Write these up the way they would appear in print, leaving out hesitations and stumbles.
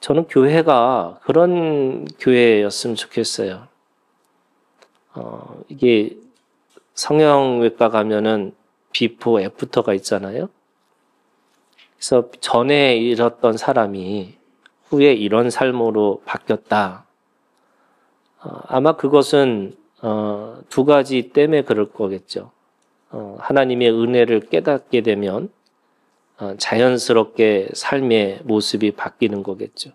저는 교회가 그런 교회였으면 좋겠어요. 이게 성형외과 가면은 비포, 애프터가 있잖아요. 그래서 전에 이랬던 사람이 후에 이런 삶으로 바뀌었다. 아마 그것은 두 가지 때문에 그럴 거겠죠. 하나님의 은혜를 깨닫게 되면 자연스럽게 삶의 모습이 바뀌는 거겠죠.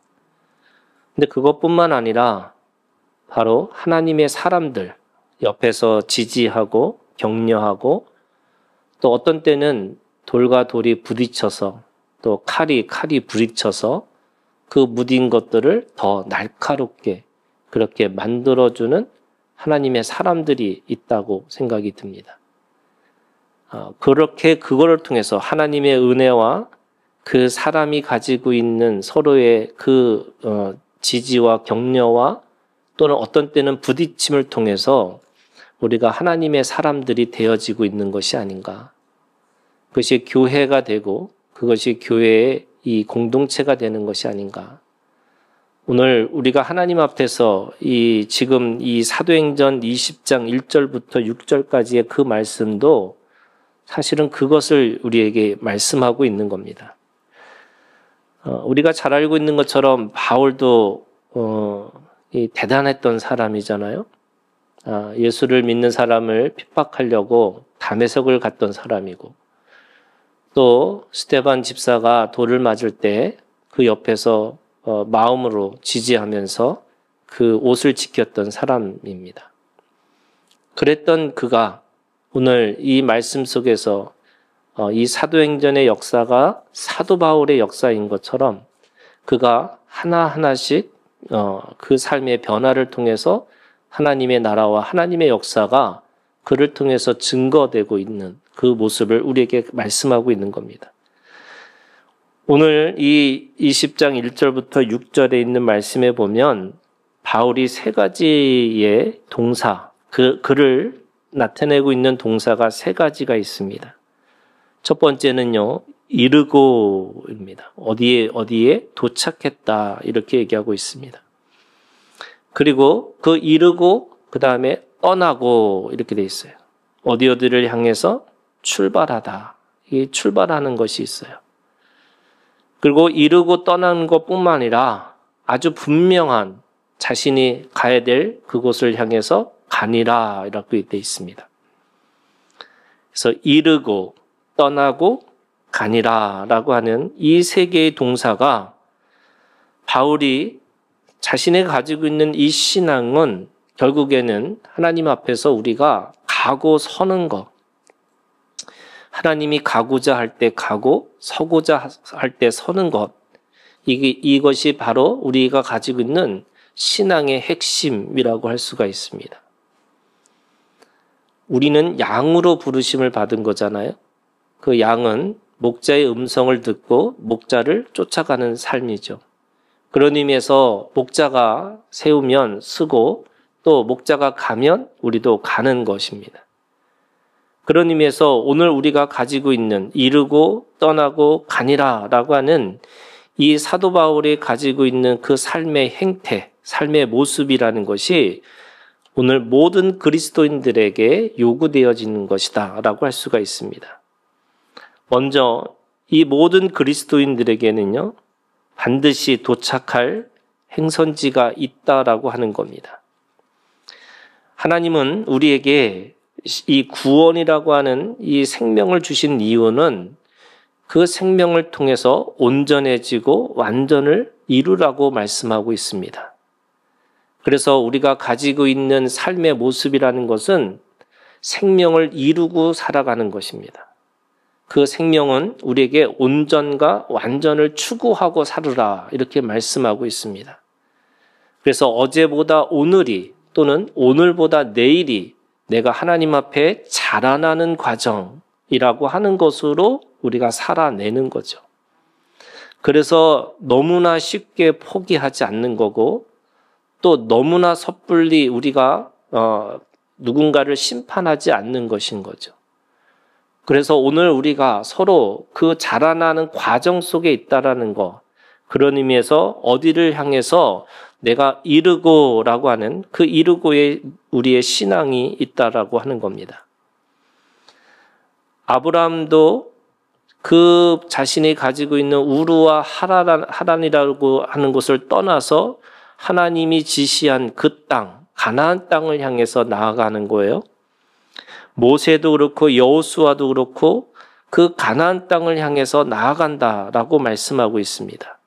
근데 그것뿐만 아니라 바로 하나님의 사람들 옆에서 지지하고 격려하고 또 어떤 때는 돌과 돌이 부딪혀서 또 칼이 부딪혀서 그 무딘 것들을 더 날카롭게 그렇게 만들어주는 하나님의 사람들이 있다고 생각이 듭니다. 그렇게 그거를 통해서 하나님의 은혜와 그 사람이 가지고 있는 서로의 그 지지와 격려와 또는 어떤 때는 부딪힘을 통해서 우리가 하나님의 사람들이 되어지고 있는 것이 아닌가. 그것이 교회가 되고 그것이 교회의 이 공동체가 되는 것이 아닌가. 오늘 우리가 하나님 앞에서 지금 이 사도행전 20장 1절부터 6절까지의 그 말씀도 사실은 그것을 우리에게 말씀하고 있는 겁니다. 우리가 잘 알고 있는 것처럼 바울도 대단했던 사람이잖아요. 예수를 믿는 사람을 핍박하려고 다메섹을 갔던 사람이고 또 스데반 집사가 돌을 맞을 때 그 옆에서 마음으로 지지하면서 그 옷을 지켰던 사람입니다. 그랬던 그가 오늘 이 말씀 속에서 이 사도행전의 역사가 사도 바울의 역사인 것처럼 그가 하나하나씩 그 삶의 변화를 통해서 하나님의 나라와 하나님의 역사가 그를 통해서 증거되고 있는 그 모습을 우리에게 말씀하고 있는 겁니다. 오늘 이 20장 1절부터 6절에 있는 말씀에 보면 바울이 세 가지의 동사, 그를 나타내고 있는 동사가 세 가지가 있습니다. 첫 번째는요, 이르고입니다. 어디에 도착했다 이렇게 얘기하고 있습니다. 그리고 그 이르고 그 다음에 떠나고 이렇게 돼 있어요. 어디를 향해서 출발하다. 이 출발하는 것이 있어요. 그리고 이르고 떠나는 것뿐만 아니라 아주 분명한 자신이 가야 될 그곳을 향해서 가니라 이렇게 돼 있습니다. 그래서 이르고 떠나고 가니라라고 하는 이 세 개의 동사가 바울이 자신이 가지고 있는 이 신앙은 결국에는 하나님 앞에서 우리가 가고 서는 것, 하나님이 가고자 할 때 가고 서고자 할 때 서는 것, 이것이 바로 우리가 가지고 있는 신앙의 핵심이라고 할 수가 있습니다. 우리는 양으로 부르심을 받은 거잖아요. 그 양은 목자의 음성을 듣고 목자를 쫓아가는 삶이죠. 그런 의미에서 목자가 세우면 서고 또 목자가 가면 우리도 가는 것입니다. 그런 의미에서 오늘 우리가 가지고 있는 이르고 떠나고 가니라라고 하는 이 사도 바울이 가지고 있는 그 삶의 행태, 삶의 모습이라는 것이 오늘 모든 그리스도인들에게 요구되어지는 것이다 라고 할 수가 있습니다. 먼저 이 모든 그리스도인들에게는요, 반드시 도착할 행선지가 있다라고 하는 겁니다. 하나님은 우리에게 이 구원이라고 하는 이 생명을 주신 이유는 그 생명을 통해서 온전해지고 완전을 이루라고 말씀하고 있습니다. 그래서 우리가 가지고 있는 삶의 모습이라는 것은 생명을 이루고 살아가는 것입니다. 그 생명은 우리에게 온전과 완전을 추구하고 살으라 이렇게 말씀하고 있습니다. 그래서 어제보다 오늘이 또는 오늘보다 내일이 내가 하나님 앞에 자라나는 과정이라고 하는 것으로 우리가 살아내는 거죠. 그래서 너무나 쉽게 포기하지 않는 거고 또 너무나 섣불리 우리가 누군가를 심판하지 않는 것인 거죠. 그래서 오늘 우리가 서로 그 자라나는 과정 속에 있다라는 거, 그런 의미에서 어디를 향해서 내가 이르고라고 하는 그 이르고에 우리의 신앙이 있다라고 하는 겁니다. 아브라함도 그 자신이 가지고 있는 우르와 하란이라고 하는 곳을 떠나서 하나님이 지시한 그 땅, 가나안 땅을 향해서 나아가는 거예요. 모세도 그렇고 여호수아도 그렇고 그 가나안 땅을 향해서 나아간다라고 말씀하고 있습니다.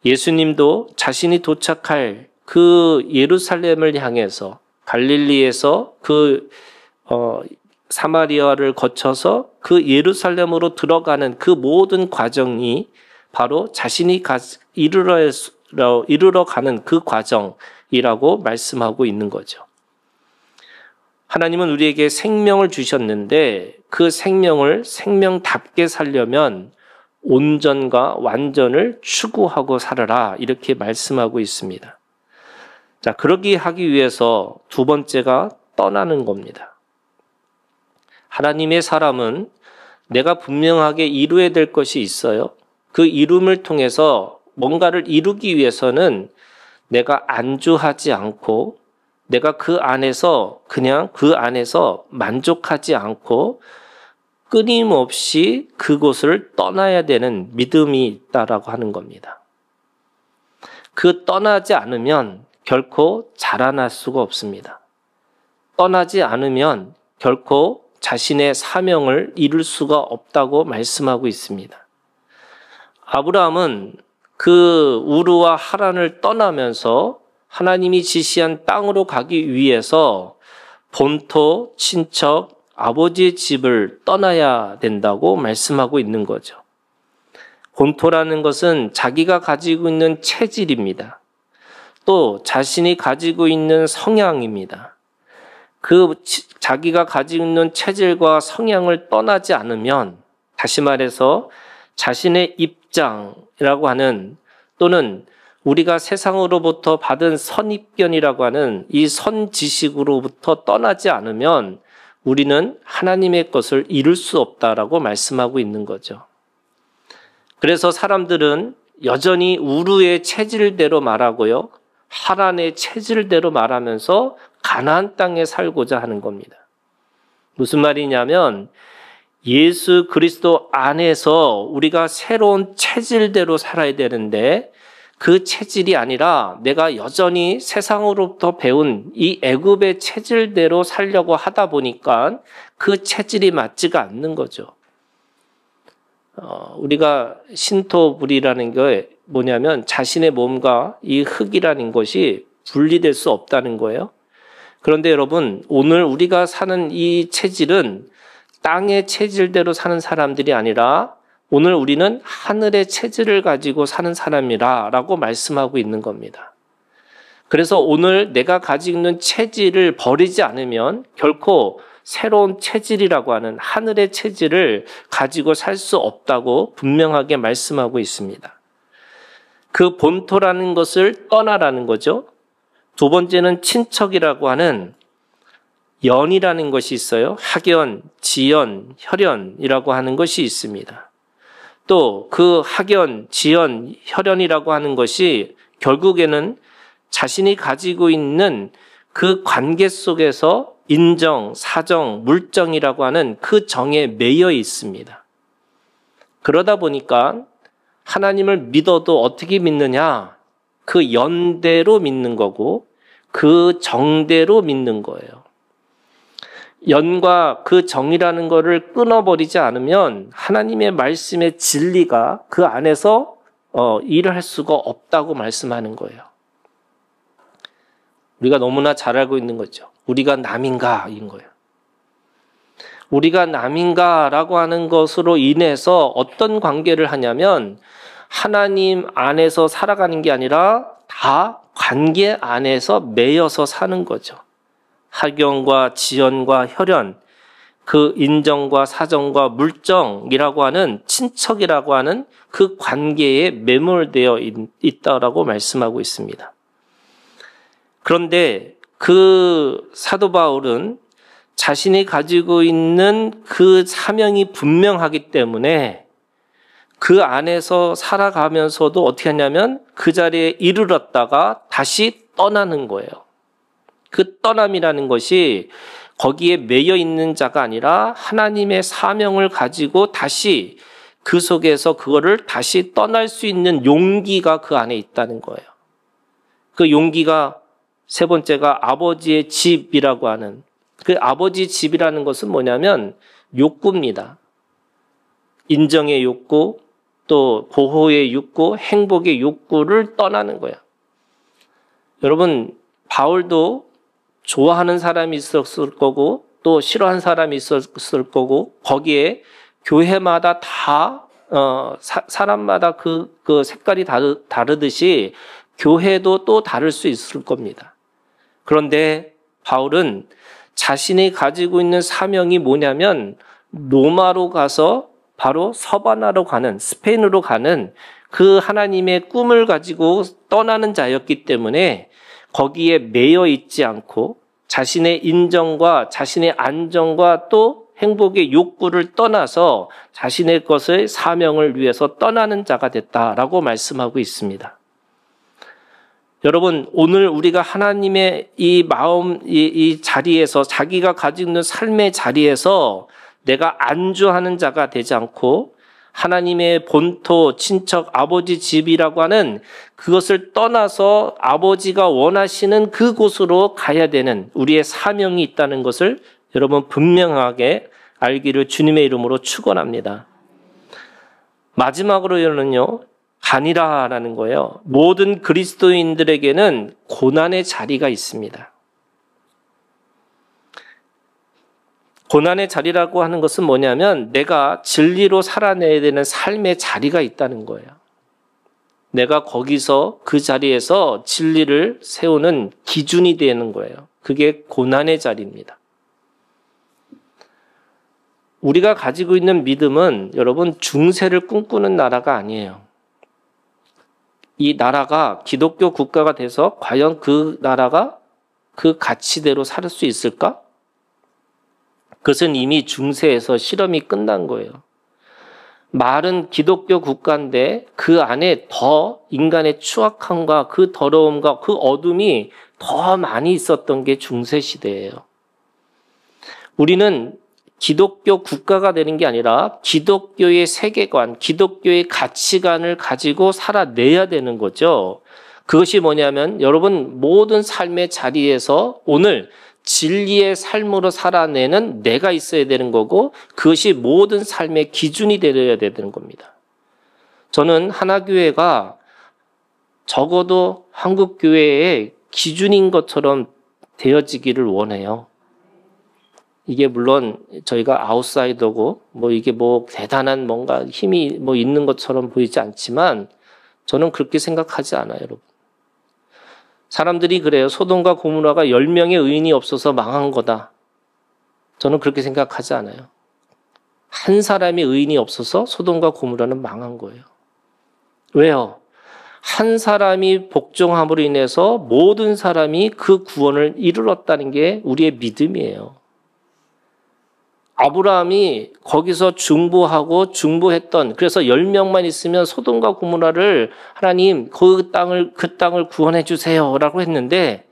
예수님도 자신이 도착할 그 예루살렘을 향해서 갈릴리에서 그 사마리아를 거쳐서 그 예루살렘으로 들어가는 그 모든 과정이 바로 자신이 이르러 가는 그 과정이라고 말씀하고 있는 거죠. 하나님은 우리에게 생명을 주셨는데 그 생명을 생명답게 살려면 온전과 완전을 추구하고 살아라, 이렇게 말씀하고 있습니다. 자, 그러기 하기 위해서 두 번째가 떠나는 겁니다. 하나님의 사람은 내가 분명하게 이루어야 될 것이 있어요. 그 이룸을 통해서 뭔가를 이루기 위해서는 내가 안주하지 않고 내가 그 안에서 만족하지 않고 끊임없이 그곳을 떠나야 되는 믿음이 있다라고 하는 겁니다. 그 떠나지 않으면 결코 자라날 수가 없습니다. 떠나지 않으면 결코 자신의 사명을 이룰 수가 없다고 말씀하고 있습니다. 아브라함은 그 우르와 하란을 떠나면서 하나님이 지시한 땅으로 가기 위해서 본토, 친척, 아버지의 집을 떠나야 된다고 말씀하고 있는 거죠. 본토라는 것은 자기가 가지고 있는 체질입니다. 또 자신이 가지고 있는 성향입니다. 그 자기가 가지고 있는 체질과 성향을 떠나지 않으면, 다시 말해서 자신의 입장이라고 하는, 또는 우리가 세상으로부터 받은 선입견이라고 하는 이 선지식으로부터 떠나지 않으면 우리는 하나님의 것을 이룰 수 없다라고 말씀하고 있는 거죠. 그래서 사람들은 여전히 우르의 체질대로 말하고요, 하란의 체질대로 말하면서 가나안 땅에 살고자 하는 겁니다. 무슨 말이냐면 예수 그리스도 안에서 우리가 새로운 체질대로 살아야 되는데 그 체질이 아니라 내가 여전히 세상으로부터 배운 이 애굽의 체질대로 살려고 하다 보니까 그 체질이 맞지가 않는 거죠. 우리가 신토불이라는 게 뭐냐면 자신의 몸과 이 흙이라는 것이 분리될 수 없다는 거예요. 그런데 여러분, 오늘 우리가 사는 이 체질은 땅의 체질대로 사는 사람들이 아니라 오늘 우리는 하늘의 체질을 가지고 사는 사람이라고 말씀하고 있는 겁니다. 그래서 오늘 내가 가지고 있는 체질을 버리지 않으면 결코 새로운 체질이라고 하는 하늘의 체질을 가지고 살 수 없다고 분명하게 말씀하고 있습니다. 그 본토라는 것을 떠나라는 거죠. 두 번째는 친척이라고 하는 연이라는 것이 있어요. 학연, 지연, 혈연이라고 하는 것이 있습니다. 또 그 학연, 지연, 혈연이라고 하는 것이 결국에는 자신이 가지고 있는 그 관계 속에서 인정, 사정, 물정이라고 하는 그 정에 매여 있습니다. 그러다 보니까 하나님을 믿어도 어떻게 믿느냐? 그 연대로 믿는 거고 그 정대로 믿는 거예요. 연과 그 정이라는 거를 끊어버리지 않으면 하나님의 말씀의 진리가 그 안에서 일을 할 수가 없다고 말씀하는 거예요. 우리가 너무나 잘 알고 있는 거죠. 우리가 남인가인 거예요. 우리가 남인가라고 하는 것으로 인해서 어떤 관계를 하냐면 하나님 안에서 살아가는 게 아니라 다 관계 안에서 매여서 사는 거죠. 학연과 지연과 혈연, 그 인정과 사정과 물정이라고 하는 친척이라고 하는 그 관계에 매몰되어 있다라고 말씀하고 있습니다. 그런데 그 사도 바울은 자신이 가지고 있는 그 사명이 분명하기 때문에 그 안에서 살아가면서도 어떻게 하냐면 그 자리에 이르렀다가 다시 떠나는 거예요. 그 떠남이라는 것이 거기에 매여 있는 자가 아니라 하나님의 사명을 가지고 다시 그 속에서 그거를 다시 떠날 수 있는 용기가 그 안에 있다는 거예요. 그 용기가 세 번째가 아버지의 집이라고 하는, 그 아버지 집이라는 것은 뭐냐면 욕구입니다. 인정의 욕구, 또 보호의 욕구, 행복의 욕구를 떠나는 거예요. 여러분, 바울도 좋아하는 사람이 있었을 거고 또 싫어하는 사람이 있었을 거고 거기에 교회마다 다 사람마다 그 색깔이 다르듯이 교회도 또 다를 수 있을 겁니다. 그런데 바울은 자신이 가지고 있는 사명이 뭐냐면 로마로 가서 바로 서바나로 가는, 스페인으로 가는 그 하나님의 꿈을 가지고 떠나는 자였기 때문에 거기에 매여 있지 않고 자신의 인정과 자신의 안정과 또 행복의 욕구를 떠나서 자신의 것의 사명을 위해서 떠나는 자가 됐다라고 말씀하고 있습니다. 여러분, 오늘 우리가 하나님의 이 마음, 이 자리에서 자기가 가지고 있는 삶의 자리에서 내가 안주하는 자가 되지 않고 하나님의 본토, 친척, 아버지 집이라고 하는 그것을 떠나서 아버지가 원하시는 그곳으로 가야 되는 우리의 사명이 있다는 것을 여러분 분명하게 알기를 주님의 이름으로 축원합니다. 마지막으로는요, 간이라라는 거예요. 모든 그리스도인들에게는 고난의 자리가 있습니다. 고난의 자리라고 하는 것은 뭐냐면 내가 진리로 살아내야 되는 삶의 자리가 있다는 거예요. 내가 거기서 그 자리에서 진리를 세우는 기준이 되는 거예요. 그게 고난의 자리입니다. 우리가 가지고 있는 믿음은 여러분 중세를 꿈꾸는 나라가 아니에요. 이 나라가 기독교 국가가 돼서 과연 그 나라가 그 가치대로 살 수 있을까? 그것은 이미 중세에서 실험이 끝난 거예요. 말은 기독교 국가인데 그 안에 더 인간의 추악함과 그 더러움과 그 어둠이 더 많이 있었던 게 중세 시대예요. 우리는 기독교 국가가 되는 게 아니라 기독교의 세계관, 기독교의 가치관을 가지고 살아내야 되는 거죠. 그것이 뭐냐면 여러분 모든 삶의 자리에서 오늘 진리의 삶으로 살아내는 내가 있어야 되는 거고 그것이 모든 삶의 기준이 되어야 되는 겁니다. 저는 하나교회가 적어도 한국교회의 기준인 것처럼 되어지기를 원해요. 이게 물론 저희가 아웃사이더고 이게 대단한 뭔가 힘이 있는 것처럼 보이지 않지만 저는 그렇게 생각하지 않아요, 여러분. 사람들이 그래요. 소돔과 고모라가 10명의 의인이 없어서 망한 거다. 저는 그렇게 생각하지 않아요. 한 사람의 의인이 없어서 소돔과 고모라는 망한 거예요. 왜요? 한 사람이 복종함으로 인해서 모든 사람이 그 구원을 이루었다는 게 우리의 믿음이에요. 아브라함이 거기서 중보했던 그래서 10명만 있으면 소돔과 고모라를 하나님 그 땅을 구원해 주세요라고 했는데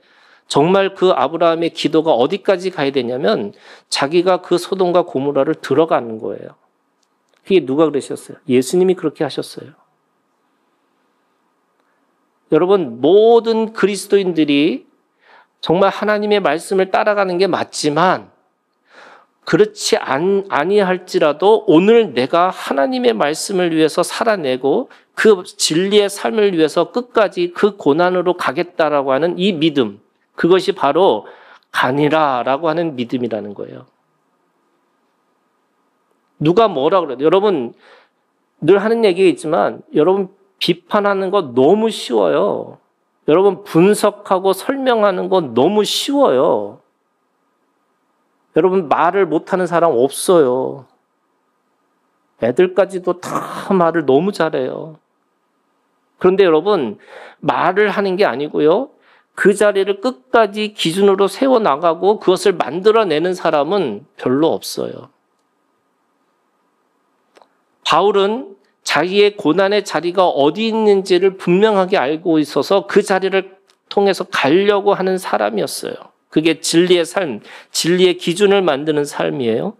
정말 그 아브라함의 기도가 어디까지 가야 되냐면 자기가 그 소돔과 고모라를 들어가는 거예요. 그게 누가 그러셨어요? 예수님이 그렇게 하셨어요. 여러분 모든 그리스도인들이 정말 하나님의 말씀을 따라가는 게 맞지만 그렇지 아니할지라도 오늘 내가 하나님의 말씀을 위해서 살아내고 그 진리의 삶을 위해서 끝까지 그 고난으로 가겠다라고 하는 이 믿음, 그것이 바로 간이라라고 하는 믿음이라는 거예요. 누가 뭐라 그래요? 여러분 늘 하는 얘기가 있지만 여러분 비판하는 거 너무 쉬워요. 여러분 분석하고 설명하는 거 너무 쉬워요. 여러분 말을 못하는 사람 없어요. 애들까지도 다 말을 너무 잘해요. 그런데 여러분 말을 하는 게 아니고요. 그 자리를 끝까지 기준으로 세워나가고 그것을 만들어내는 사람은 별로 없어요. 바울은 자기의 고난의 자리가 어디 있는지를 분명하게 알고 있어서 그 자리를 통해서 가려고 하는 사람이었어요. 그게 진리의 삶, 진리의 기준을 만드는 삶이에요.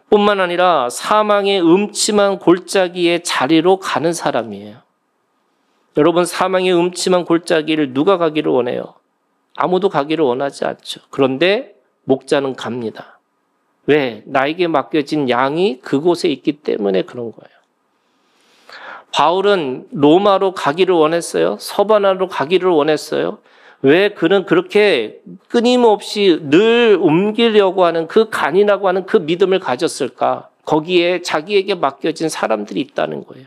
뿐만 아니라 사망의 음침한 골짜기의 자리로 가는 사람이에요. 여러분, 사망의 음침한 골짜기를 누가 가기를 원해요? 아무도 가기를 원하지 않죠. 그런데 목자는 갑니다. 왜? 나에게 맡겨진 양이 그곳에 있기 때문에 그런 거예요. 바울은 로마로 가기를 원했어요. 서바나로 가기를 원했어요. 왜 그는 그렇게 끊임없이 늘 옮기려고 하는 그 간이라고 하는 그 믿음을 가졌을까? 거기에 자기에게 맡겨진 사람들이 있다는 거예요.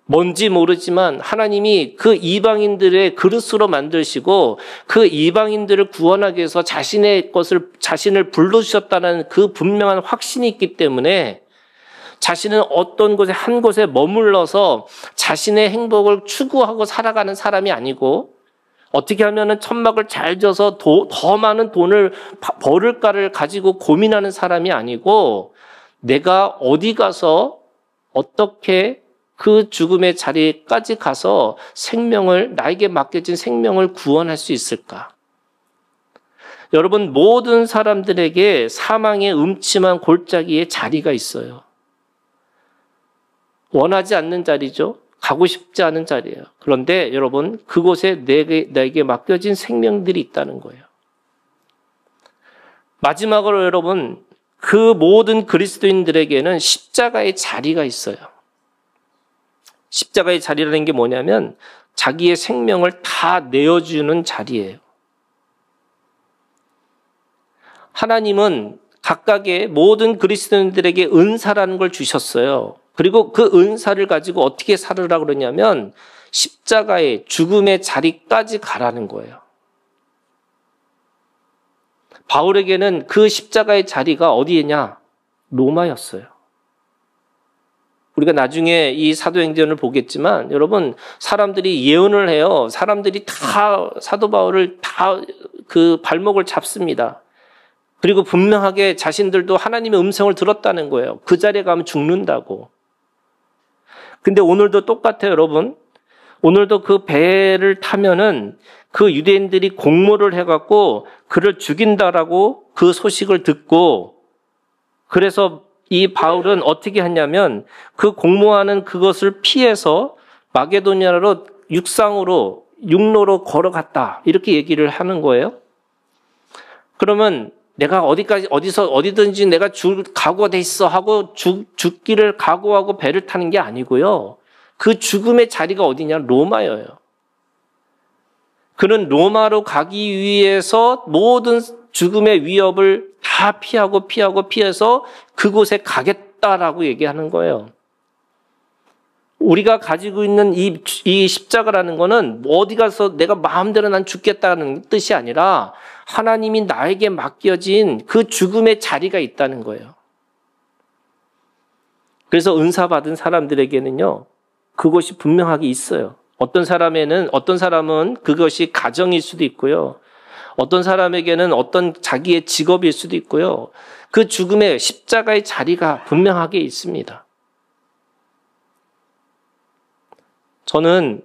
뭔지 모르지만 하나님이 그 이방인들의 그릇으로 만드시고 그 이방인들을 구원하기 위해서 자신을 불러주셨다는 그 분명한 확신이 있기 때문에 자신은 어떤 곳에 한 곳에 머물러서 자신의 행복을 추구하고 살아가는 사람이 아니고 어떻게 하면 천막을 잘 져서 더 많은 돈을 벌을까를 가지고 고민하는 사람이 아니고 내가 어디 가서 어떻게 그 죽음의 자리까지 가서 나에게 맡겨진 생명을 구원할 수 있을까? 여러분, 모든 사람들에게 사망의 음침한 골짜기에 자리가 있어요. 원하지 않는 자리죠. 가고 싶지 않은 자리예요. 그런데 여러분, 그곳에 내게 맡겨진 생명들이 있다는 거예요. 마지막으로 여러분, 그 모든 그리스도인들에게는 십자가의 자리가 있어요. 십자가의 자리라는 게 뭐냐면 자기의 생명을 다 내어주는 자리예요. 하나님은 각각의 모든 그리스도인들에게 은사라는 걸 주셨어요. 그리고 그 은사를 가지고 어떻게 살으라고 그러냐면 십자가의 죽음의 자리까지 가라는 거예요. 바울에게는 그 십자가의 자리가 어디냐? 로마였어요. 우리가 나중에 이 사도행전을 보겠지만 여러분, 사람들이 예언을 해요. 사람들이 다 사도 바울을 다 그 발목을 잡습니다. 그리고 분명하게 자신들도 하나님의 음성을 들었다는 거예요. 그 자리에 가면 죽는다고. 근데 오늘도 똑같아요, 여러분. 오늘도 그 배를 타면은 그 유대인들이 공모를 해갖고 그를 죽인다라고 그 소식을 듣고, 그래서 이 바울은 어떻게 했냐면 그 공모하는 그것을 피해서 마게도니아로 육로로 걸어갔다. 이렇게 얘기를 하는 거예요. 그러면 내가 어디든지 내가 각오가 돼 있어 하고 죽기를 각오하고 배를 타는 게 아니고요. 그 죽음의 자리가 어디냐? 로마예요. 그는 로마로 가기 위해서 모든 죽음의 위협을 다 피해서 그곳에 가겠다라고 얘기하는 거예요. 우리가 가지고 있는 이 십자가라는 거는 어디 가서 내가 마음대로 난 죽겠다는 뜻이 아니라 하나님이 나에게 맡겨진 그 죽음의 자리가 있다는 거예요. 그래서 은사 받은 사람들에게는요, 그것이 분명하게 있어요. 어떤 사람은 그것이 가정일 수도 있고요. 어떤 사람에게는 어떤 자기의 직업일 수도 있고요. 그 죽음의 십자가의 자리가 분명하게 있습니다. 저는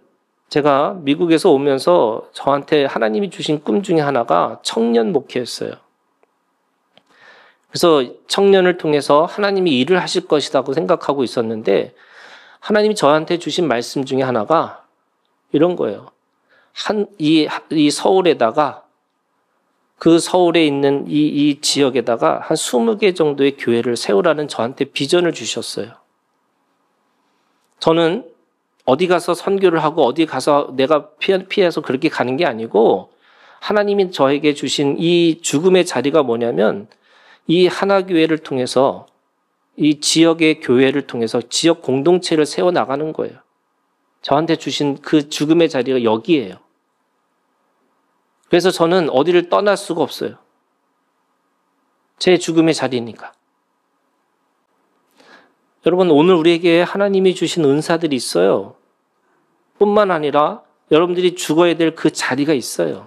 제가 미국에서 오면서 저한테 하나님이 주신 꿈 중에 하나가 청년 목회였어요. 그래서 청년을 통해서 하나님이 일을 하실 것이라고 생각하고 있었는데 하나님이 저한테 주신 말씀 중에 하나가 이런 거예요. 이 서울에다가 그 서울에 있는 이 지역에다가 한 20개 정도의 교회를 세우라는 저한테 비전을 주셨어요. 저는 어디 가서 선교를 하고 어디 가서 내가 피해서 그렇게 가는 게 아니고 하나님이 저에게 주신 이 죽음의 자리가 뭐냐면 이 하나교회를 통해서 이 지역의 교회를 통해서 지역 공동체를 세워나가는 거예요. 저한테 주신 그 죽음의 자리가 여기예요. 그래서 저는 어디를 떠날 수가 없어요. 제 죽음의 자리니까. 여러분, 오늘 우리에게 하나님이 주신 은사들이 있어요. 뿐만 아니라 여러분들이 죽어야 될 그 자리가 있어요.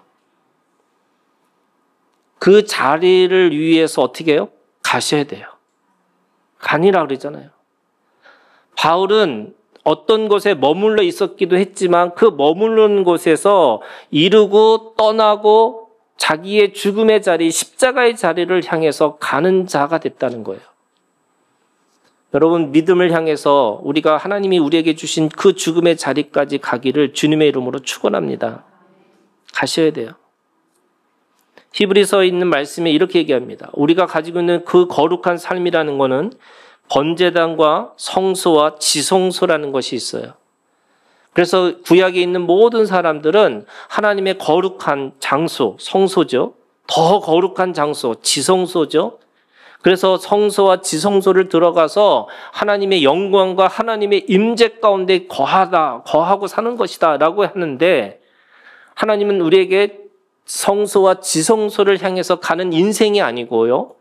그 자리를 위해서 어떻게 해요? 가셔야 돼요. 가니라 그러잖아요. 바울은 어떤 곳에 머물러 있었기도 했지만 그 머무르는 곳에서 이루고 떠나고 자기의 죽음의 자리, 십자가의 자리를 향해서 가는 자가 됐다는 거예요. 여러분, 믿음을 향해서 우리가 하나님이 우리에게 주신 그 죽음의 자리까지 가기를 주님의 이름으로 축원합니다. 가셔야 돼요. 히브리서에 있는 말씀에 이렇게 얘기합니다. 우리가 가지고 있는 그 거룩한 삶이라는 것은 번제단과 성소와 지성소라는 것이 있어요. 그래서 구약에 있는 모든 사람들은 하나님의 거룩한 장소, 성소죠. 더 거룩한 장소, 지성소죠. 그래서 성소와 지성소를 들어가서 하나님의 영광과 하나님의 임재 가운데 거하고 사는 것이다 라고 하는데, 하나님은 우리에게 성소와 지성소를 향해서 가는 인생이 아니고요,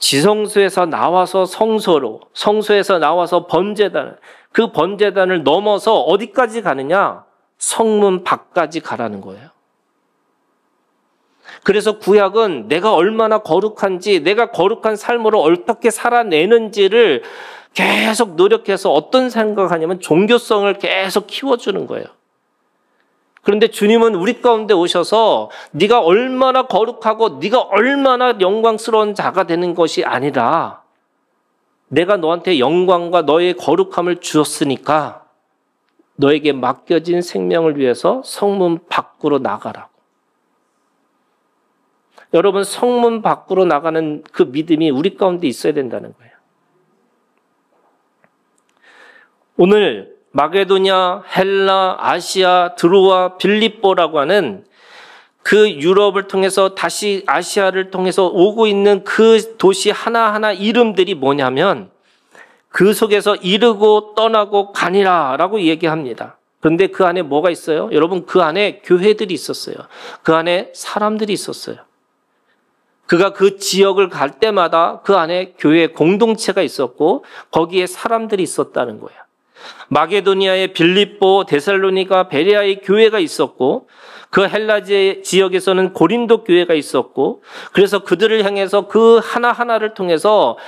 지성소에서 나와서 성소로, 성소에서 나와서 번제단, 그 번제단을 넘어서 어디까지 가느냐? 성문 밖까지 가라는 거예요. 그래서 구약은 내가 얼마나 거룩한지, 내가 거룩한 삶으로 어떻게 살아내는지를 계속 노력해서 어떤 생각하냐면 종교성을 계속 키워주는 거예요. 그런데 주님은 우리 가운데 오셔서 네가 얼마나 거룩하고 네가 얼마나 영광스러운 자가 되는 것이 아니라, 내가 너한테 영광과 너의 거룩함을 주었으니까 너에게 맡겨진 생명을 위해서 성문 밖으로 나가라고. 여러분, 성문 밖으로 나가는 그 믿음이 우리 가운데 있어야 된다는 거예요. 오늘 마게도냐, 헬라, 아시아, 드로아, 빌립보라고 하는 그 유럽을 통해서 다시 아시아를 통해서 오고 있는 그 도시 하나하나 이름들이 뭐냐면 그 속에서 이르고 떠나고 가니라 라고 얘기합니다. 그런데 그 안에 뭐가 있어요? 여러분, 그 안에 교회들이 있었어요. 그 안에 사람들이 있었어요. 그가 그 지역을 갈 때마다 그 안에 교회 공동체가 있었고 거기에 사람들이 있었다는 거예요. 마게도니아의 빌립보, 데살로니가, 베레아의 교회가 있었고 그 헬라 지역에서는 고린도 교회가 있었고, 그래서 그들을 향해서 그 하나하나를 통해서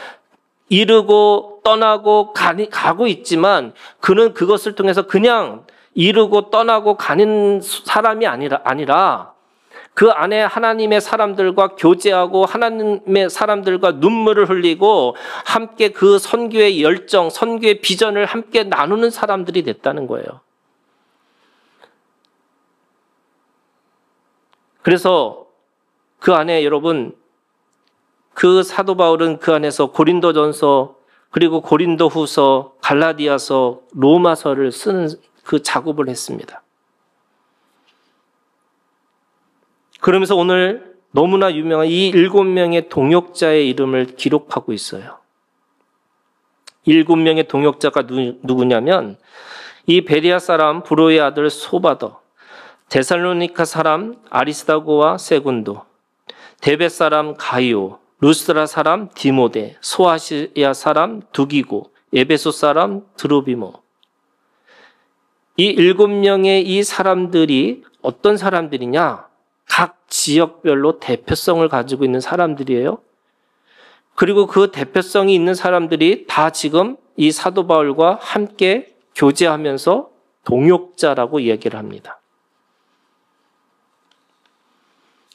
이르고 떠나고 가고 있지만 그는 그것을 통해서 그냥 이르고 떠나고 가는 사람이 아니라 그 안에 하나님의 사람들과 교제하고 하나님의 사람들과 눈물을 흘리고 함께 그 선교의 열정, 선교의 비전을 함께 나누는 사람들이 됐다는 거예요. 그래서 그 안에 여러분, 그 사도 바울은 그 안에서 고린도전서, 그리고 고린도후서, 갈라디아서, 로마서를 쓰는 그 작업을 했습니다. 그러면서 오늘 너무나 유명한 이 7명의 동역자의 이름을 기록하고 있어요. 7명의 동역자가 누구냐면 이 베리아 사람 브로의 아들 소바더, 데살로니카 사람 아리스다고와 세군도, 데베 사람 가이오, 루스드라 사람 디모데, 소아시아 사람 두기고, 에베소 사람 드로비모. 이 7명의 이 사람들이 어떤 사람들이냐? 각 지역별로 대표성을 가지고 있는 사람들이에요. 그리고 그 대표성이 있는 사람들이 다 지금 이 사도 바울과 함께 교제하면서 동역자라고 얘기를 합니다.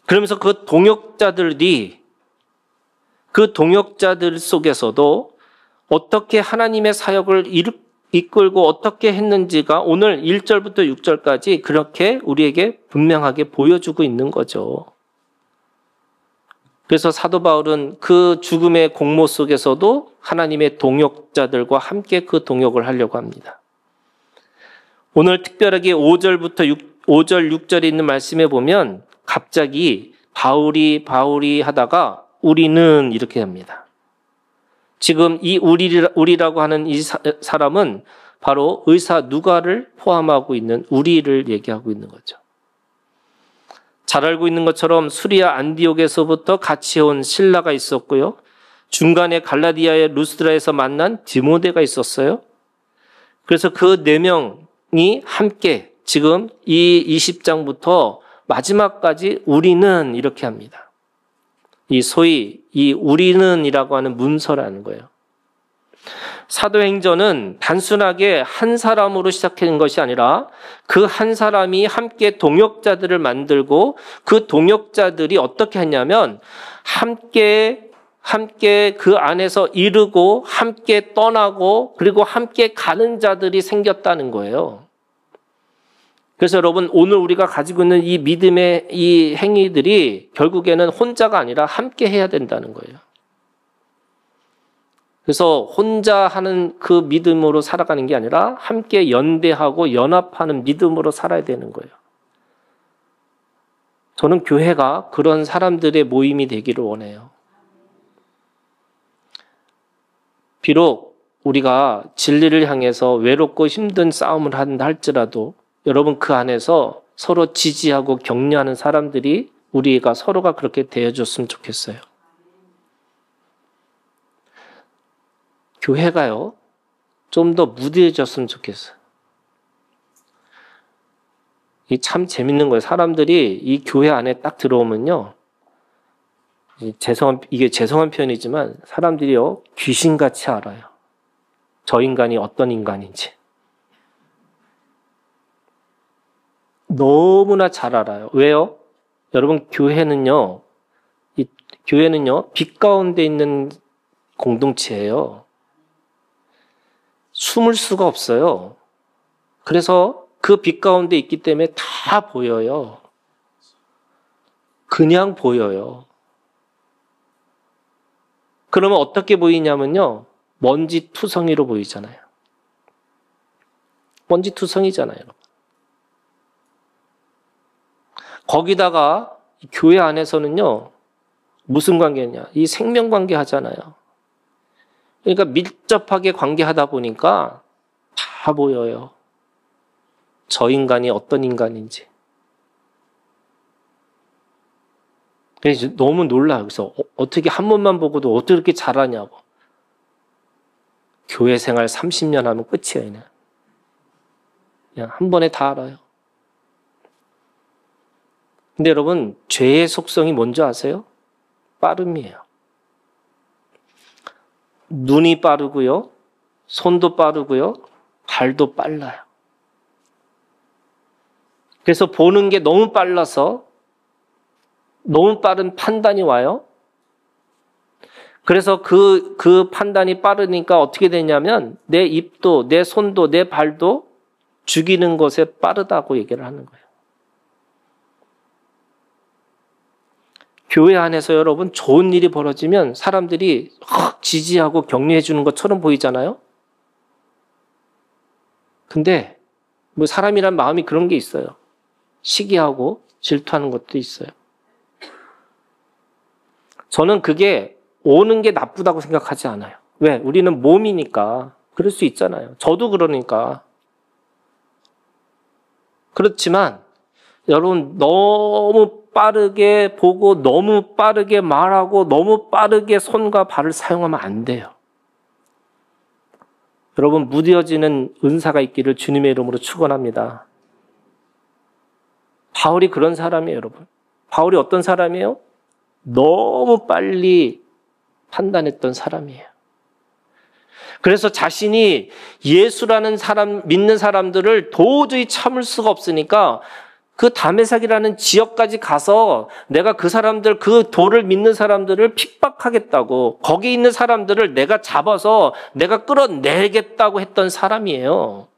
그러면서 그 동역자들 속에서도 어떻게 하나님의 사역을 이끌고 어떻게 했는지가 오늘 1절부터 6절까지 그렇게 우리에게 분명하게 보여주고 있는 거죠. 그래서 사도 바울은 그 죽음의 공모 속에서도 하나님의 동역자들과 함께 그 동역을 하려고 합니다. 오늘 특별하게 5절, 6절에 있는 말씀에 보면 갑자기 바울이 하다가 우리는 이렇게 합니다. 지금 이 우리라고 하는 이 사람은 바로 의사 누가를 포함하고 있는 우리를 얘기하고 있는 거죠. 잘 알고 있는 것처럼 수리아 안디옥에서부터 같이 온 실라가 있었고요. 중간에 갈라디아의 루스드라에서 만난 디모데가 있었어요. 그래서 그 4명이 함께 지금 이 20장부터 마지막까지 우리는 이렇게 합니다. 이 소위 이 우리는이라고 하는 문서라는 거예요. 사도행전은 단순하게 한 사람으로 시작한 것이 아니라 그 한 사람이 함께 동역자들을 만들고 그 동역자들이 어떻게 했냐면 함께 그 안에서 이루고 함께 떠나고 그리고 함께 가는 자들이 생겼다는 거예요. 그래서 여러분, 오늘 우리가 가지고 있는 이 믿음의 이 행위들이 결국에는 혼자가 아니라 함께 해야 된다는 거예요. 그래서 혼자 하는 그 믿음으로 살아가는 게 아니라 함께 연대하고 연합하는 믿음으로 살아야 되는 거예요. 저는 교회가 그런 사람들의 모임이 되기를 원해요. 비록 우리가 진리를 향해서 외롭고 힘든 싸움을 한다 할지라도 여러분, 그 안에서 서로 지지하고 격려하는 사람들이 우리가 서로가 그렇게 대해줬으면 좋겠어요. 교회가요, 좀 더 무대해졌으면 좋겠어요. 이 참 재밌는 거예요. 사람들이 이 교회 안에 딱 들어오면요, 이게 죄송한 표현이지만 사람들이요, 귀신같이 알아요. 저 인간이 어떤 인간인지. 너무나 잘 알아요. 왜요? 여러분, 교회는요, 빛 가운데 있는 공동체예요. 숨을 수가 없어요. 그래서 그 빛 가운데 있기 때문에 다 보여요. 그냥 보여요. 그러면 어떻게 보이냐면요, 먼지 투성이로 보이잖아요. 먼지 투성이잖아요, 여러분. 거기다가 교회 안에서는요, 무슨 관계냐? 이 생명 관계 하잖아요. 그러니까 밀접하게 관계하다 보니까 다 보여요. 저 인간이 어떤 인간인지. 그래서 너무 놀라요. 그래서 어떻게 한 번만 보고도 어떻게 이렇게 잘하냐고. 교회 생활 30년 하면 끝이에요. 그냥 한 번에 다 알아요. 근데 여러분, 죄의 속성이 뭔지 아세요? 빠름이에요. 눈이 빠르고요, 손도 빠르고요, 발도 빨라요. 그래서 보는 게 너무 빨라서 너무 빠른 판단이 와요. 그래서 그 판단이 빠르니까 어떻게 되냐면 내 입도, 내 손도, 내 발도 죽이는 것에 빠르다고 얘기를 하는 거예요. 교회 안에서 여러분, 좋은 일이 벌어지면 사람들이 지지하고 격려해 주는 것처럼 보이잖아요. 근데 뭐 사람이란 마음이 그런 게 있어요. 시기하고 질투하는 것도 있어요. 저는 그게 오는 게 나쁘다고 생각하지 않아요. 왜? 우리는 몸이니까 그럴 수 있잖아요. 저도 그러니까. 그렇지만 여러분, 너무 빠르게 보고 너무 빠르게 말하고 너무 빠르게 손과 발을 사용하면 안 돼요. 여러분, 무뎌지는 은사가 있기를 주님의 이름으로 축원합니다. 바울이 그런 사람이에요, 여러분. 바울이 어떤 사람이에요? 너무 빨리 판단했던 사람이에요. 그래서 자신이 예수라는 사람, 믿는 사람들을 도저히 참을 수가 없으니까 그 다메섹이라는 지역까지 가서 내가 그 사람들, 그 도를 믿는 사람들을 핍박하겠다고, 거기 있는 사람들을 내가 잡아서 내가 끌어내겠다고 했던 사람이에요.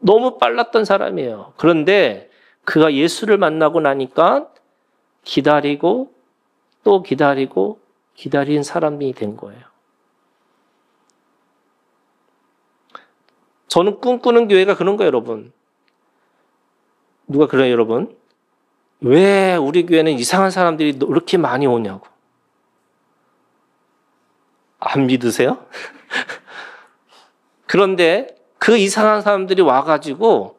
너무 빨랐던 사람이에요. 그런데 그가 예수를 만나고 나니까 기다리고 또 기다리고 기다린 사람이 된 거예요. 저는 꿈꾸는 교회가 그런 거예요, 여러분. 누가 그래요, 여러분? 왜 우리 교회는 이상한 사람들이 이렇게 많이 오냐고. 안 믿으세요? 그런데 그 이상한 사람들이 와가지고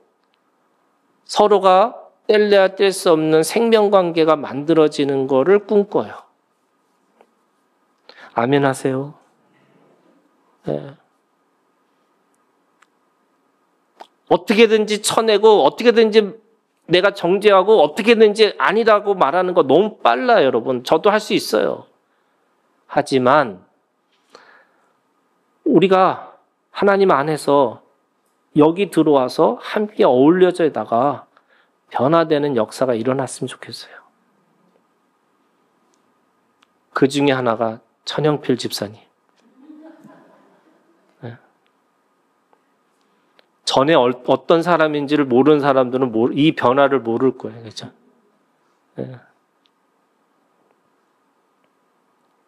서로가 뗄래야 뗄 수 없는 생명관계가 만들어지는 거를 꿈꿔요. 아멘 하세요. 네. 어떻게든지 쳐내고 어떻게든지 내가 정죄하고 어떻게든지 아니라고 말하는 거 너무 빨라요, 여러분. 저도 할 수 있어요. 하지만 우리가 하나님 안에서 여기 들어와서 함께 어울려져다가 변화되는 역사가 일어났으면 좋겠어요. 그 중에 하나가 천영필 집사님. 전에 어떤 사람인지를 모르는 사람들은 이 변화를 모를 거예요. 그렇죠?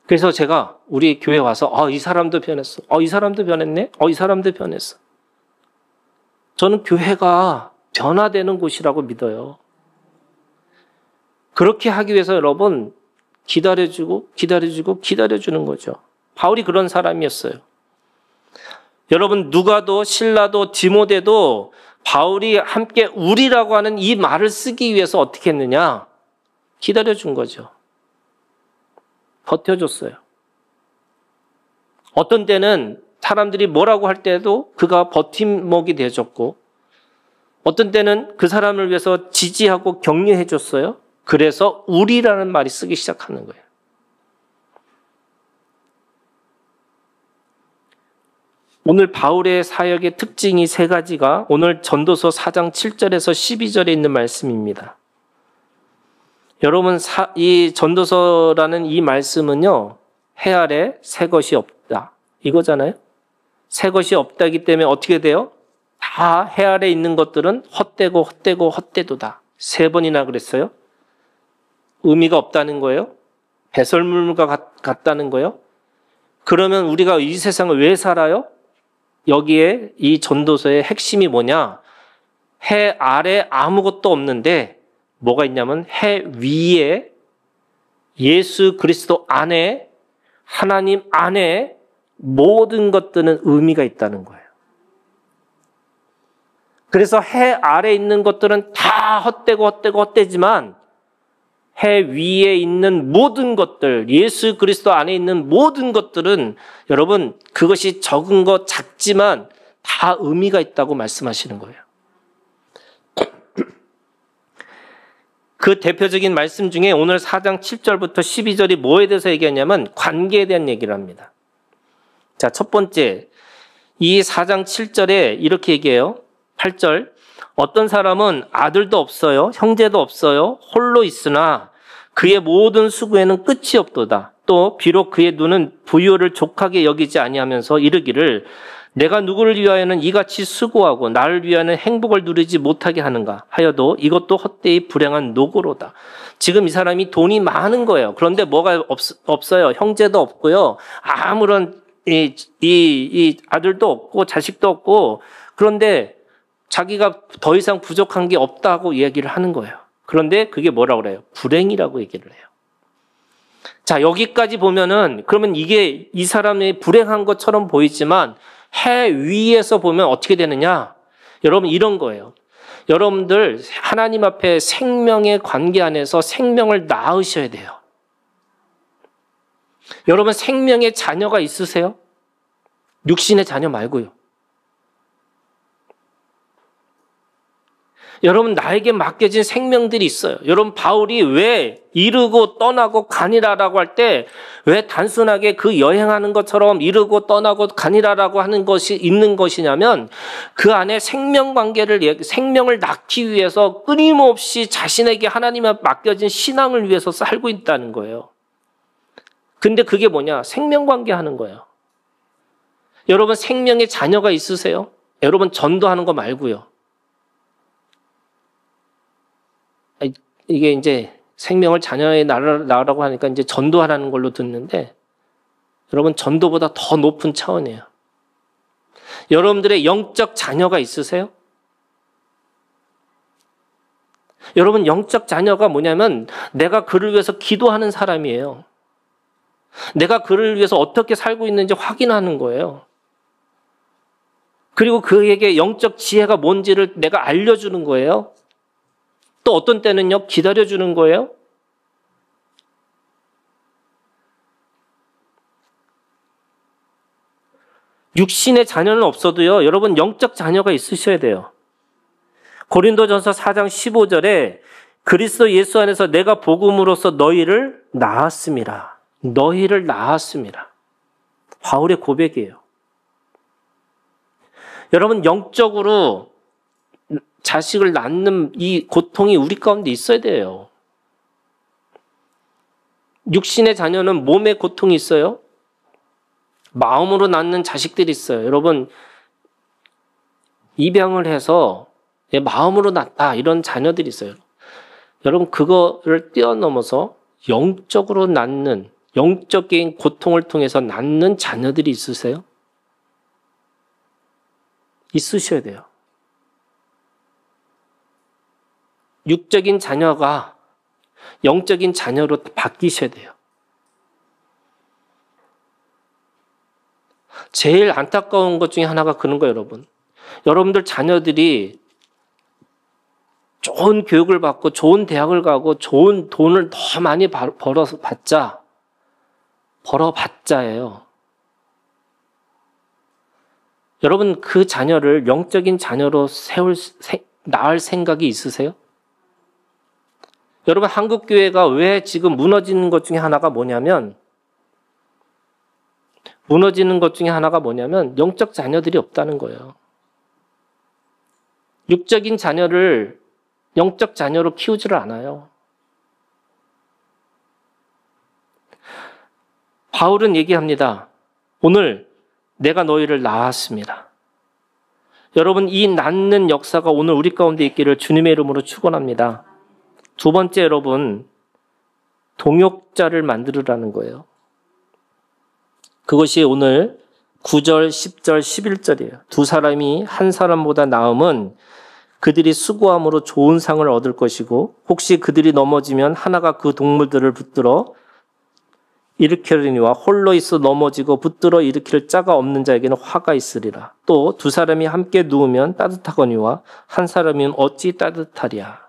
그래서 제가 우리 교회 와서 이 사람도 변했어. 이 사람도 변했네. 이 사람도 변했어. 저는 교회가 변화되는 곳이라고 믿어요. 그렇게 하기 위해서 여러분 기다려주고 기다려주는 거죠. 바울이 그런 사람이었어요. 여러분 누가도 실라도 디모데도 바울이 함께 우리라고 하는 이 말을 쓰기 위해서 어떻게 했느냐? 기다려준 거죠. 버텨줬어요. 어떤 때는 사람들이 뭐라고 할 때도 그가 버팀목이 되어줬고 어떤 때는 그 사람을 위해서 지지하고 격려해줬어요. 그래서 우리라는 말이 쓰기 시작하는 거예요. 오늘 바울의 사역의 특징이 세 가지가 오늘 전도서 4장 7절에서 12절에 있는 말씀입니다. 여러분 이 전도서라는 이 말씀은요. 해 아래 새 것이 없다. 이거잖아요. 새 것이 없다기 때문에 어떻게 돼요? 다 해 아래 있는 것들은 헛되도다. 3번이나 그랬어요. 의미가 없다는 거예요. 배설물과 같다는 거예요. 그러면 우리가 이 세상을 왜 살아요? 여기에 이 전도서의 핵심이 뭐냐? 해 아래 아무것도 없는데 뭐가 있냐면 해 위에 예수 그리스도 안에 하나님 안에 모든 것들은 의미가 있다는 거예요. 그래서 해 아래 있는 것들은 다 헛되지만 해 위에 있는 모든 것들, 예수 그리스도 안에 있는 모든 것들은 여러분 그것이 적은 것 작지만 다 의미가 있다고 말씀하시는 거예요. 그 대표적인 말씀 중에 오늘 4장 7절부터 12절이 뭐에 대해서 얘기하냐면 관계에 대한 얘기를 합니다. 자, 첫 번째, 이 4장 7절에 이렇게 얘기해요. 8절, 어떤 사람은 아들도 없어요, 형제도 없어요, 홀로 있으나 그의 모든 수고에는 끝이 없도다. 또 비록 그의 눈은 부요를 족하게 여기지 아니하면서 이르기를 내가 누구를 위하여는 이같이 수고하고 나를 위하여는 행복을 누리지 못하게 하는가 하여도 이것도 헛되이 불행한 노고로다. 지금 이 사람이 돈이 많은 거예요. 그런데 뭐가 없어요. 형제도 없고요. 아무런 이 아들도 없고 자식도 없고 그런데 자기가 더 이상 부족한 게 없다고 이야기를 하는 거예요. 그런데 그게 뭐라고 그래요? 불행이라고 얘기를 해요. 자, 여기까지 보면은 그러면 이게 이 사람이 불행한 것처럼 보이지만 해 위에서 보면 어떻게 되느냐? 여러분 이런 거예요. 여러분들 하나님 앞에 생명의 관계 안에서 생명을 낳으셔야 돼요. 여러분 생명의 자녀가 있으세요? 육신의 자녀 말고요. 여러분 나에게 맡겨진 생명들이 있어요. 여러분 바울이 왜 이르고 떠나고 가니라라고 할 때 왜 단순하게 그 여행하는 것처럼 이르고 떠나고 가니라라고 하는 것이 있는 것이냐면 그 안에 생명을 낳기 위해서 끊임없이 자신에게 하나님에 맡겨진 신앙을 위해서 살고 있다는 거예요. 근데 그게 뭐냐? 생명관계 하는 거예요. 여러분 생명의 자녀가 있으세요? 여러분 전도하는 거 말고요. 이게 이제 생명을 자녀의 나라라고 하니까 이제 전도하라는 걸로 듣는데 여러분 전도보다 더 높은 차원이에요. 여러분들의 영적 자녀가 있으세요? 여러분 영적 자녀가 뭐냐면 내가 그를 위해서 기도하는 사람이에요. 내가 그를 위해서 어떻게 살고 있는지 확인하는 거예요. 그리고 그에게 영적 지혜가 뭔지를 내가 알려주는 거예요. 또 어떤 때는요, 기다려주는 거예요. 육신의 자녀는 없어도요, 여러분 영적 자녀가 있으셔야 돼요. 고린도전서 4장 15절에 그리스도 예수 안에서 내가 복음으로써 너희를 낳았습니다. 너희를 낳았습니다. 바울의 고백이에요. 여러분, 영적으로 자식을 낳는 이 고통이 우리 가운데 있어야 돼요. 육신의 자녀는 몸의 고통이 있어요. 마음으로 낳는 자식들이 있어요. 여러분, 입양을 해서 마음으로 낳다 이런 자녀들이 있어요. 여러분, 그거를 뛰어넘어서 영적으로 낳는, 영적인 고통을 통해서 낳는 자녀들이 있으세요? 있으셔야 돼요. 육적인 자녀가 영적인 자녀로 바뀌셔야 돼요. 제일 안타까운 것 중에 하나가 그런 거예요, 여러분. 여러분들 자녀들이 좋은 교육을 받고 좋은 대학을 가고 좋은 돈을 더 많이 벌어봤자예요. 여러분, 그 자녀를 영적인 자녀로 낳을 생각이 있으세요? 여러분, 한국교회가 왜 지금 무너지는 것 중에 하나가 뭐냐면 영적 자녀들이 없다는 거예요. 육적인 자녀를 영적 자녀로 키우지를 않아요. 바울은 얘기합니다. 오늘 내가 너희를 낳았습니다. 여러분, 이 낳는 역사가 오늘 우리 가운데 있기를 주님의 이름으로 축원합니다. 두 번째, 여러분, 동역자를 만들으라는 거예요. 그것이 오늘 9절, 10절, 11절이에요. 두 사람이 한 사람보다 나음은 그들이 수고함으로 좋은 상을 얻을 것이고 혹시 그들이 넘어지면 하나가 그 동물들을 붙들어 일으키려니와 홀로 있어 넘어지고 붙들어 일으킬 자가 없는 자에게는 화가 있으리라. 또 두 사람이 함께 누우면 따뜻하거니와 한 사람이면 어찌 따뜻하랴.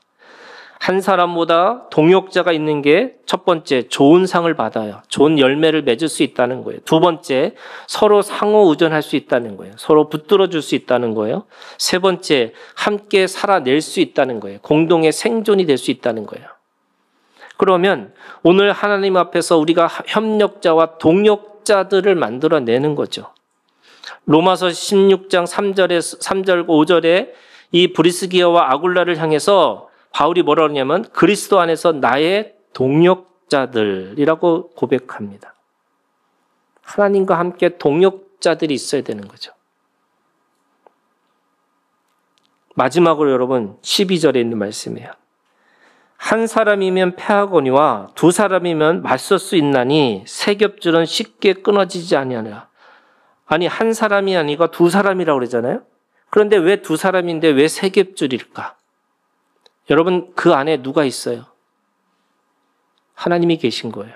한 사람보다 동역자가 있는 게 첫 번째, 좋은 상을 받아요. 좋은 열매를 맺을 수 있다는 거예요. 두 번째, 서로 상호 의존할 수 있다는 거예요. 서로 붙들어줄 수 있다는 거예요. 세 번째, 함께 살아낼 수 있다는 거예요. 공동의 생존이 될 수 있다는 거예요. 그러면 오늘 하나님 앞에서 우리가 협력자와 동역자들을 만들어내는 거죠. 로마서 16장 3절 5절에 이 브리스기아와 아굴라를 향해서 바울이 뭐라 그러냐면 그리스도 안에서 나의 동역자들이라고 고백합니다. 하나님과 함께 동역자들이 있어야 되는 거죠. 마지막으로 여러분 12절에 있는 말씀이에요. 한 사람이면 패하거니와 두 사람이면 맞설 수 있나니 세 겹줄은 쉽게 끊어지지 아니하느라. 아니, 한 사람이 아니고 두 사람이라고 그러잖아요. 그런데 왜 두 사람인데 왜 세 겹줄일까? 여러분, 그 안에 누가 있어요? 하나님이 계신 거예요.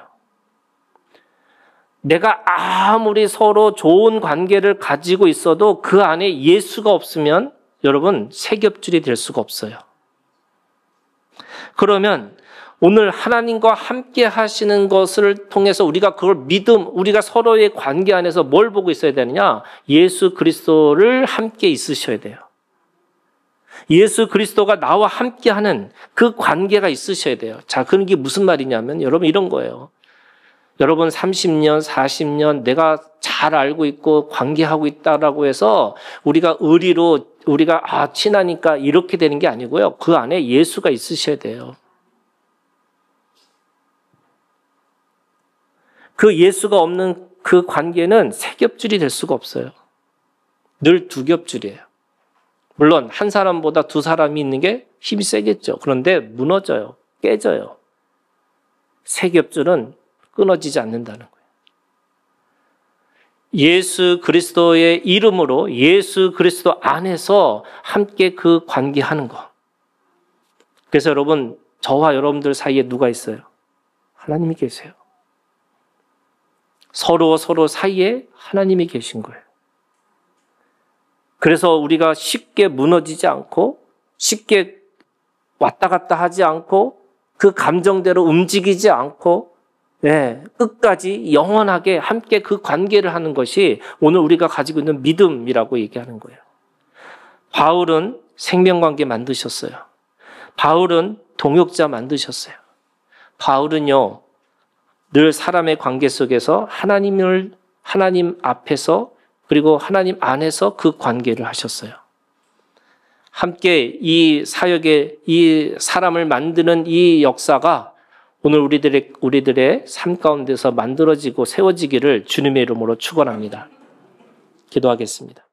내가 아무리 서로 좋은 관계를 가지고 있어도 그 안에 예수가 없으면 여러분 세 겹줄이 될 수가 없어요. 그러면 오늘 하나님과 함께 하시는 것을 통해서 우리가 그걸 우리가 서로의 관계 안에서 뭘 보고 있어야 되느냐? 예수 그리스도를 함께 있으셔야 돼요. 예수 그리스도가 나와 함께하는 그 관계가 있으셔야 돼요. 자, 그게 무슨 말이냐면 여러분 이런 거예요. 여러분 30년, 40년 내가 잘 알고 있고 관계하고 있다라고 해서 우리가 의리로 우리가 친하니까 이렇게 되는 게 아니고요. 그 안에 예수가 있으셔야 돼요. 그 예수가 없는 그 관계는 세 겹줄이 될 수가 없어요. 늘 두 겹줄이에요. 물론 한 사람보다 두 사람이 있는 게 힘이 세겠죠. 그런데 무너져요. 깨져요. 세 겹줄은 끊어지지 않는다는 거예요. 예수 그리스도의 이름으로 예수 그리스도 안에서 함께 그 관계하는 거. 그래서 여러분, 저와 여러분들 사이에 누가 있어요? 하나님이 계세요. 서로 사이에 하나님이 계신 거예요. 그래서 우리가 쉽게 무너지지 않고 쉽게 왔다 갔다 하지 않고 그 감정대로 움직이지 않고 끝까지 영원하게 함께 그 관계를 하는 것이 오늘 우리가 가지고 있는 믿음이라고 얘기하는 거예요. 바울은 생명관계 만드셨어요. 바울은 동역자 만드셨어요. 바울은요, 늘 사람의 관계 속에서 하나님 앞에서 그리고 하나님 안에서 그 관계를 하셨어요. 함께 이 사역에 이 사람을 만드는 이 역사가 오늘 우리들의 삶 가운데서 만들어지고 세워지기를 주님의 이름으로 축원합니다. 기도하겠습니다.